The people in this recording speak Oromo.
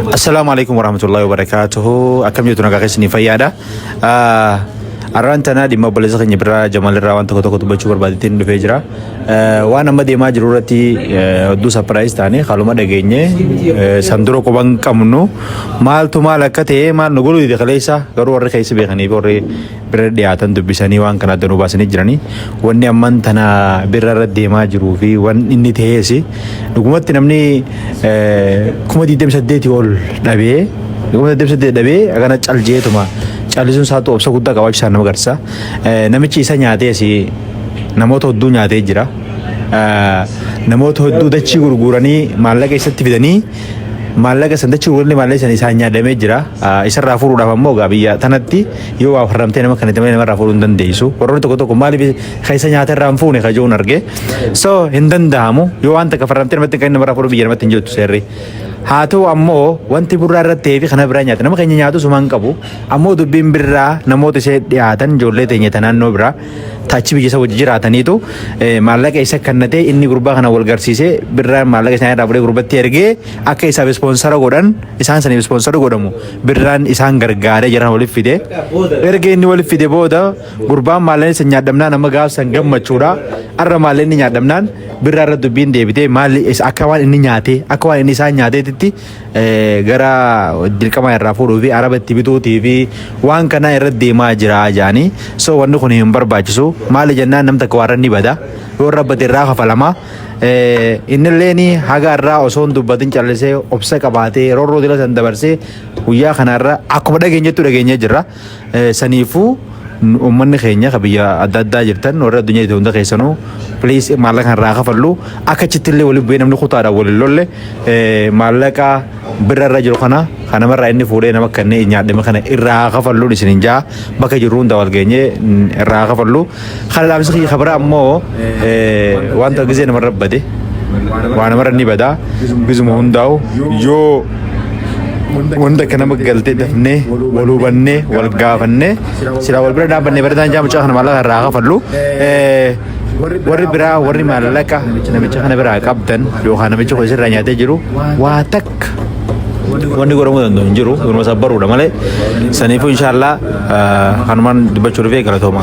Assalamualaikum warahmatullahi wabarakatuh. Akkam jirtu nagaa keessanii fayyaadha. Arraan tana dhimma obboleessa keenya biraa Jamal irraa waan tokko dubbachuu barbaadetiin dhufee jira. Waan amma deemaa jiru irratti hedduu sapiraayiz taane haaluma dhageenye sandura quban qabnu maaltu maal akka ta'e maal nu godhu kaleessa garuu warri keessa beekanii fi warri bira dhiyaatan dubbisanii waan kana adda nu baasanii jiranii wanni amman tana bira irra deemaa jiruu fi waan inni ta'ees dhugumatti namni 28 ol dhabee 28 dhabee akkana caljeetuma callisuun isaatu obsa guddaa qabaachuu isaa nama agarsiisa. Namichi isa nyaatee si namoota hedduu nyaatee jira. Namoota hedduu dachii gurguranii maallaqa isatti fidanii maallaqa san dachii gurguranii maallaqa san isaan nyaadamee jira. Isarraa fuudhuudhaaf ammoo biyya tanatti yoo waa farramtee nama kanatti malee namarraa fuudhuu hin dandeessu. Warroonni tokko tokko maaliif keessa nyaata irraa hin fuune kajoon arge. So hin danda'amu yoo waan takka farramtee namatti kan namarraa fuudhuu biyya namatti hin jirtu seerri. Haa ta'u ammoo wanti birraa irratti fi kana biraa nyaata nama keenya nyaatu sumaan qabu ammoo dubbiin birraa namoota ishee dhiyaatan ijoollee teenya naannoo biraa taachi biyya isa wajji jiraataniitu maallaqa isa kannatee inni gurbaa kana wal garsiisee birraa maallaqa isaa irraa fuudhee gurbatti ergee akka isaaf ispoonsara godhan isaan saniif ispoonsara godhamu birraan isaan gargaaree jiran waliif fide ergee inni waliif fide booda gurbaan maallaqni isa nyaadhamnaan amma gaafsan gammachuudha arra maallaqni nyaadhamnaan birraa irra dubbiin deebitee maalli akka waan inni nyaatee akka waan inni isaan nyaateetitti gara dirqama irraa fuudhuu fi arabatti bituutii fi waan kana irra deemaa jira jaanii so wanni kun hin barbaachisu maali jennaan namta kawaran ni bada yoo rabbate irraa kafalama innilleen haga irraa osoo hin dubbatin callisee obsa qabaatee roorroo dila san dabarsee guyyaa kanarra akkuma dhageenyee jirra saniifuu ummanni keenya biyya adda addaa jirtan warra addunyaa itti hunda keessanuu please maallaqa irraa kafallu akka chittillee waliin bu'ee namni kutaadhaan waliin lolle maallaqa birra irra jiru kana kanamarraa inni fuudhee nama kanneen nyaadhame kana irraa kafalluun isin hin jaa bakka jirru hunda wal geenye irraa kafallu kana dhaabsi kiyya kabira ammoo wanta gisee namarra bade waan namarra ni badaa bizuma hundaa'u yoo wanda kana magaltee dafnee wal hubannee wal gaafannee sila wal bira dhaabannee barataan jaamucaa kana maallaqa irraa kafallu warri biraa warri maallaqa namicha kana biraa qabdan yookaan namicha kun isirraa nyaatee jiru waa takka wanni godhamuu danda'u hin jiru sabbaruudha malee saniifuu inshaallah kanumaan dubbachuu dhufee galatooma.